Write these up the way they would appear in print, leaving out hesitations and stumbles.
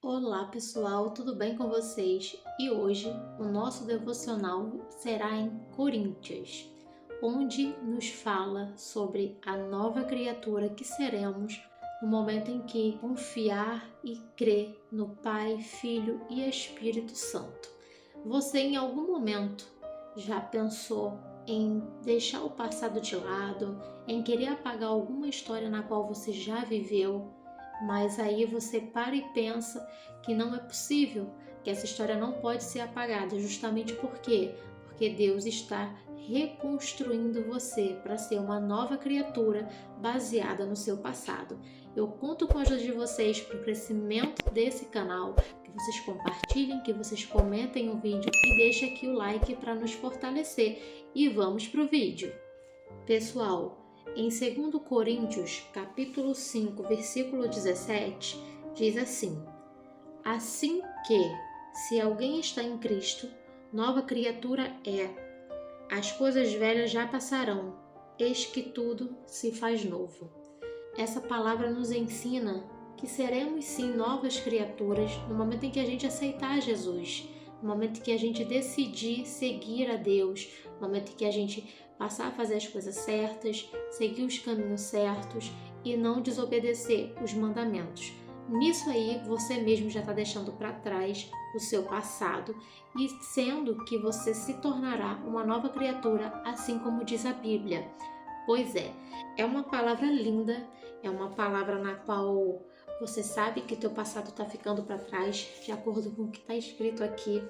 Olá pessoal, tudo bem com vocês? E hoje o nosso devocional será em Coríntios, onde nos fala sobre a nova criatura que seremos no momento em que confiar e crer no Pai, Filho e Espírito Santo. Você em algum momento já pensou em deixar o passado de lado, em querer apagar alguma história na qual você já viveu? Mas aí você para e pensa que não é possível, que essa história não pode ser apagada, justamente porque Deus está reconstruindo você para ser uma nova criatura baseada no seu passado. Eu conto com a ajuda de vocês para o crescimento desse canal, que vocês compartilhem, que vocês comentem o vídeo e deixem aqui o like para nos fortalecer. E vamos para o vídeo. Pessoal, em 2 Coríntios, capítulo 5, versículo 17, diz assim: Assim que, se alguém está em Cristo, nova criatura é. As coisas velhas já passarão, eis que tudo se faz novo. Essa palavra nos ensina que seremos sim novas criaturas no momento em que a gente aceitar Jesus, no momento em que a gente decidir seguir a Deus, no momento em que a gente passar a fazer as coisas certas, seguir os caminhos certos e não desobedecer os mandamentos. Nisso aí, você mesmo já está deixando para trás o seu passado e sendo que você se tornará uma nova criatura, assim como diz a Bíblia. Pois é uma palavra linda, é uma palavra na qual você sabe que teu passado está ficando para trás, de acordo com o que está escrito aqui.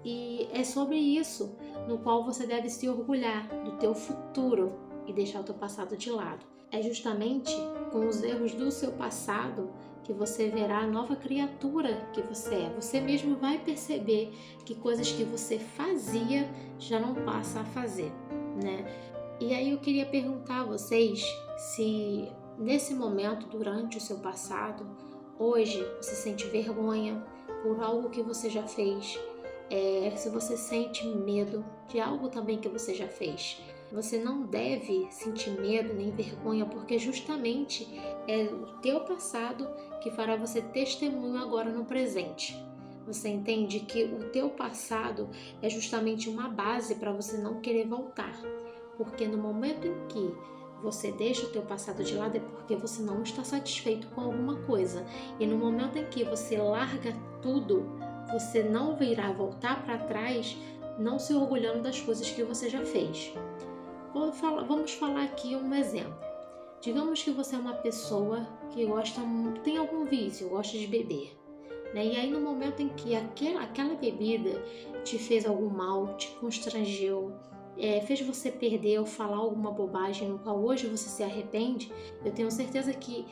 E é sobre isso no qual você deve se orgulhar do teu futuro e deixar o teu passado de lado. É justamente com os erros do seu passado que você verá a nova criatura que você é. Você mesmo vai perceber que coisas que você fazia já não passa a fazer, né? E aí eu queria perguntar a vocês se nesse momento, durante o seu passado, hoje você sente vergonha por algo que você já fez, se você sente medo de algo também que você já fez. Você não deve sentir medo nem vergonha, porque justamente é o teu passado que fará você testemunho agora no presente. Você entende que o teu passado é justamente uma base para você não querer voltar. Porque no momento em que você deixa o teu passado de lado é porque você não está satisfeito com alguma coisa. E no momento em que você larga tudo, você não virá voltar para trás, não se orgulhando das coisas que você já fez. Vamos falar aqui um exemplo. Digamos que você é uma pessoa que tem algum vício, gosta de beber. Né? E aí no momento em que aquela bebida te fez algum mal, te constrangeu, fez você perder ou falar alguma bobagem no qual hoje você se arrepende, eu tenho certeza que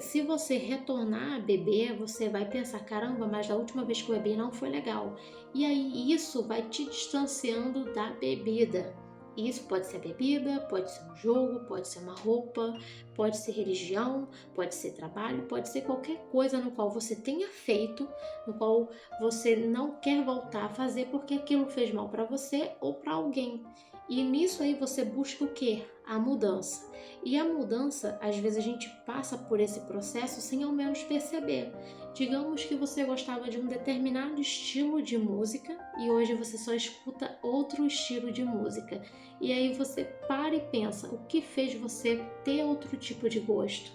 se você retornar a beber, você vai pensar, caramba, mas da última vez que eu bebi não foi legal. E aí isso vai te distanciando da bebida. Isso pode ser a bebida, pode ser um jogo, pode ser uma roupa, pode ser religião, pode ser trabalho, pode ser qualquer coisa no qual você tenha feito, no qual você não quer voltar a fazer porque aquilo fez mal para você ou para alguém. E nisso aí você busca o quê? A mudança. E a mudança, às vezes a gente passa por esse processo sem ao menos perceber. Digamos que você gostava de um determinado estilo de música e hoje você só escuta outro estilo de música. E aí você para e pensa, o que fez você ter outro tipo de gosto?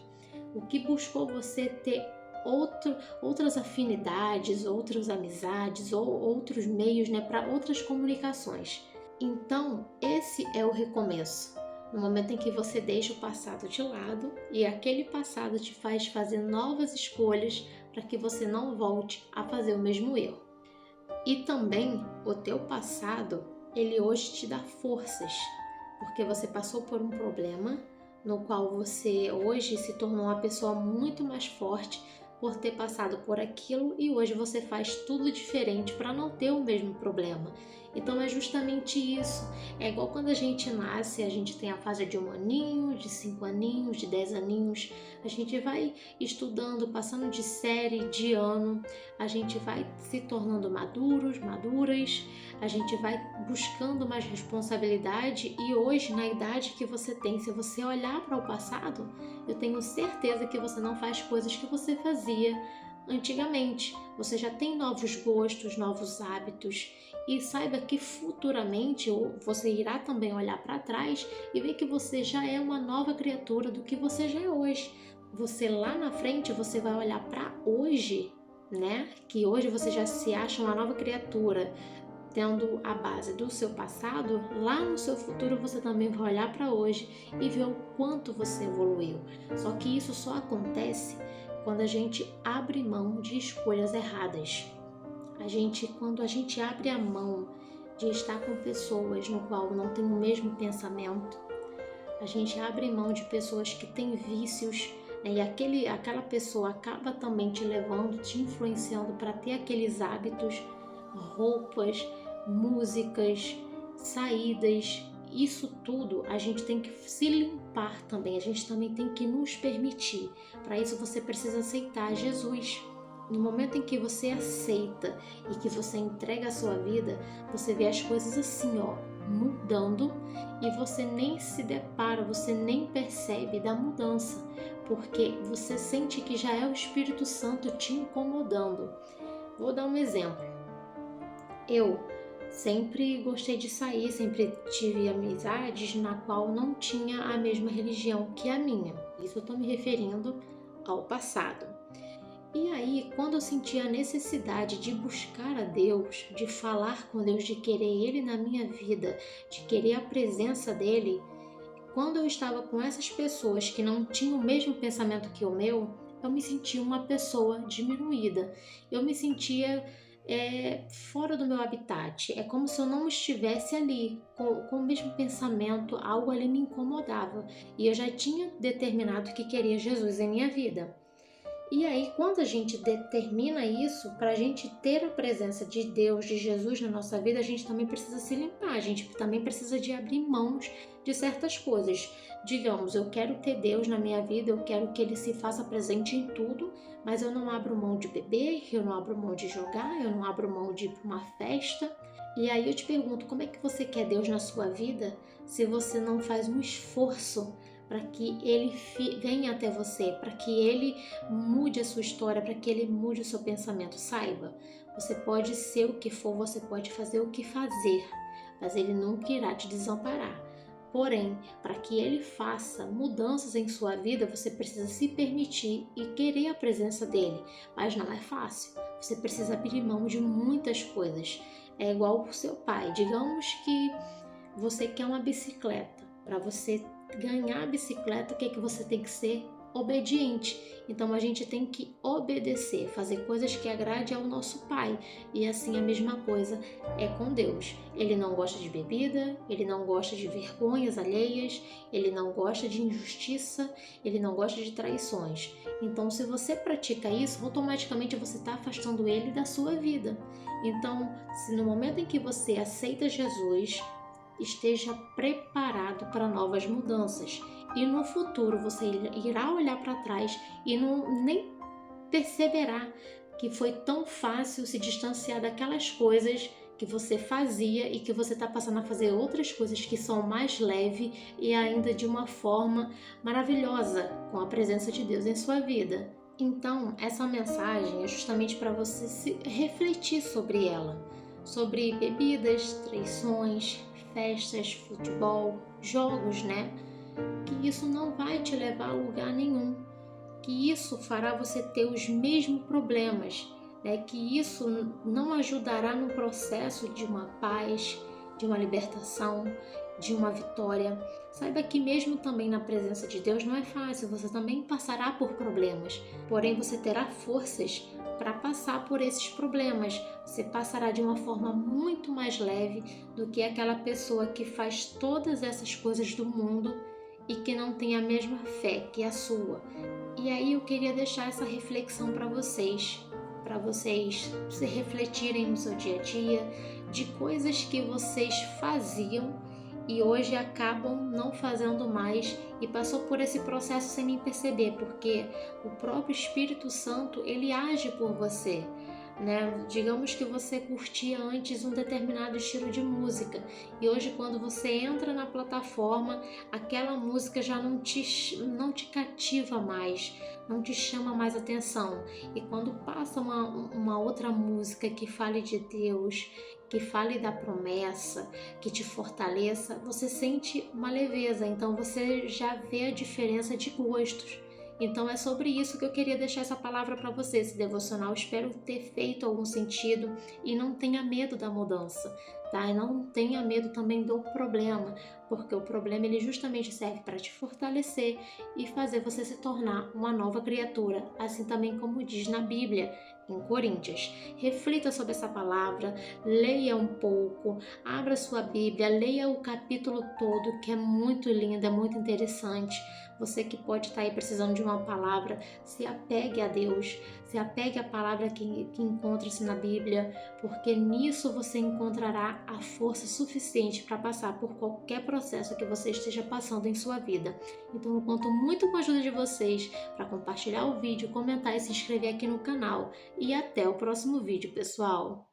O que buscou você ter outras afinidades, outras amizades ou outros meios, né, para outras comunicações? Então, esse é o recomeço. No momento em que você deixa o passado de lado e aquele passado te faz fazer novas escolhas para que você não volte a fazer o mesmo erro. E também o teu passado, ele hoje te dá forças, porque você passou por um problema no qual você hoje se tornou uma pessoa muito mais forte por ter passado por aquilo e hoje você faz tudo diferente para não ter o mesmo problema. Então é justamente isso. É igual quando a gente nasce, a gente tem a fase de 1 aninho, de 5 aninhos, de 10 aninhos. A gente vai estudando, passando de série, de ano. A gente vai se tornando maduros, maduras. A gente vai buscando mais responsabilidade e hoje, na idade que você tem, se você olhar para o passado, eu tenho certeza que você não faz coisas que você fazia antigamente. Você já tem novos gostos, novos hábitos, e saiba que futuramente você irá também olhar para trás e ver que você já é uma nova criatura do que você já é hoje. Você lá na frente, você vai olhar para hoje, né? Que hoje você já se acha uma nova criatura, tendo a base do seu passado. Lá no seu futuro você também vai olhar para hoje e ver o quanto você evoluiu. Só que isso só acontece quando a gente abre mão de escolhas erradas. Quando a gente abre a mão de estar com pessoas no qual não tem o mesmo pensamento, a gente abre mão de pessoas que têm vícios, né? E aquela pessoa acaba também te levando, te influenciando para ter aqueles hábitos, roupas, músicas, saídas. Isso tudo a gente tem que se limpar também, a gente também tem que nos permitir. Para isso você precisa aceitar Jesus. No momento em que você aceita e que você entrega a sua vida, você vê as coisas assim, ó, mudando, e você nem se depara, você nem percebe da mudança, porque você sente que já é o Espírito Santo te incomodando. Vou dar um exemplo. Eu sempre gostei de sair, sempre tive amizades na qual não tinha a mesma religião que a minha. Isso eu estou me referindo ao passado. E aí, quando eu senti a necessidade de buscar a Deus, de falar com Deus, de querer Ele na minha vida, de querer a presença dEle, quando eu estava com essas pessoas que não tinham o mesmo pensamento que o meu, eu me sentia uma pessoa diminuída. Eu me sentia fora do meu habitat. É como se eu não estivesse ali com o mesmo pensamento, algo ali me incomodava. E eu já tinha determinado que queria Jesus em minha vida. E aí, quando a gente determina isso, para a gente ter a presença de Deus, de Jesus na nossa vida, a gente também precisa se limpar, a gente também precisa de abrir mãos de certas coisas. Digamos, eu quero ter Deus na minha vida, eu quero que Ele se faça presente em tudo, mas eu não abro mão de beber, eu não abro mão de jogar, eu não abro mão de ir para uma festa. E aí eu te pergunto, como é que você quer Deus na sua vida se você não faz um esforço para que Ele venha até você, para que Ele mude a sua história, para que Ele mude o seu pensamento? Saiba, você pode ser o que for, você pode fazer o que fazer, mas Ele nunca irá te desamparar. Porém, para que Ele faça mudanças em sua vida, você precisa se permitir e querer a presença dEle. Mas não é fácil, você precisa abrir mão de muitas coisas. É igual o seu pai. Digamos que você quer uma bicicleta. Para você ganhar a bicicleta, o que você tem que ser? Obediente. Então a gente tem que obedecer, fazer coisas que agradem ao nosso Pai. E assim a mesma coisa é com Deus. Ele não gosta de bebida, ele não gosta de vergonhas alheias, ele não gosta de injustiça, ele não gosta de traições. Então, se você pratica isso, automaticamente você está afastando ele da sua vida. Então, se no momento em que você aceita Jesus, esteja preparado para novas mudanças. E no futuro você irá olhar para trás e nem perceberá que foi tão fácil se distanciar daquelas coisas que você fazia e que você está passando a fazer outras coisas que são mais leves e ainda de uma forma maravilhosa, com a presença de Deus em sua vida. Então, essa mensagem é justamente para você se refletir sobre ela, sobre bebidas, traições, festas, futebol, jogos, né? Que isso não vai te levar a lugar nenhum, que isso fará você ter os mesmos problemas, né? Que isso não ajudará no processo de uma paz, de uma libertação, de uma vitória. Saiba que mesmo também na presença de Deus não é fácil, você também passará por problemas, porém você terá forças para passar por esses problemas. Você passará de uma forma muito mais leve do que aquela pessoa que faz todas essas coisas do mundo e que não tem a mesma fé que a sua. E aí eu queria deixar essa reflexão para vocês se refletirem no seu dia a dia, de coisas que vocês faziam e hoje acabam não fazendo mais e passou por esse processo sem nem perceber, porque o próprio Espírito Santo, ele age por você. né? Digamos que você curtia antes um determinado estilo de música e hoje quando você entra na plataforma, aquela música já não te cativa mais, não te chama mais atenção. E quando passa uma outra música que fale de Deus, que fale da promessa, que te fortaleça, você sente uma leveza, então você já vê a diferença de gostos. Então é sobre isso que eu queria deixar essa palavra para você, esse devocional. Espero ter feito algum sentido e não tenha medo da mudança, tá? E não tenha medo também do problema, porque o problema ele justamente serve para te fortalecer e fazer você se tornar uma nova criatura, assim também como diz na Bíblia, em Coríntios. Reflita sobre essa palavra, leia um pouco, abra sua Bíblia, leia o capítulo todo, que é muito lindo, é muito interessante. Você que pode estar aí precisando de uma palavra, se apegue a Deus, se apegue à palavra que encontra-se na Bíblia, porque nisso você encontrará a força suficiente para passar por qualquer processo que você esteja passando em sua vida. Então eu conto muito com a ajuda de vocês para compartilhar o vídeo, comentar e se inscrever aqui no canal. E até o próximo vídeo, pessoal!